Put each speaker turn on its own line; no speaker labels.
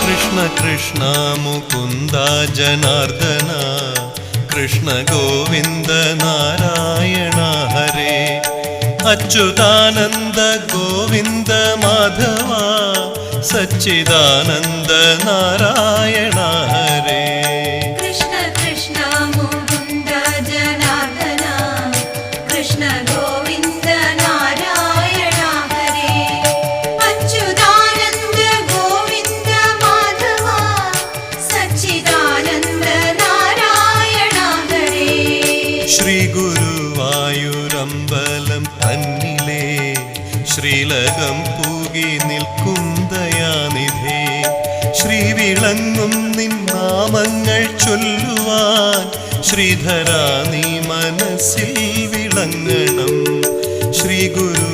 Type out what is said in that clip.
കൃഷ്ണ കൃഷ്ണ മുകുന്ദ ജനാർദ്ദന കൃഷ്ണ ഗോവിന്ദ നാരായണ ഹരേ അച്യുതാനന്ദ ഗോവിന്ദ മാധവ സച്ചിദാനന്ദ നാരായണ ഹരേ
കൃഷ്ണ കൃഷ്ണ മുകുന്ദ ജനാർദ്ദന കൃഷ്ണ ഗോവിന്ദ നാരായണ ഹരേ അച്യുതാനന്ദ ഗോവിന്ദ മാധവ സച്ചിദാനന്ദ നാരായണ ഹരേ
ശ്രീ ഗുരുവായൂരമ്പലം തന്നിലേ ശ്രീലകം പൂകി നിൽക്കും ദയാനിധേ ശ്രീ വിളങ്ങും നിൻ നാമങ്ങൾ ചൊല്ലുവാൻ ശ്രീധരാ നീ മനസ്സിൽ വിളങ്ങണം ശ്രീ ഗുരു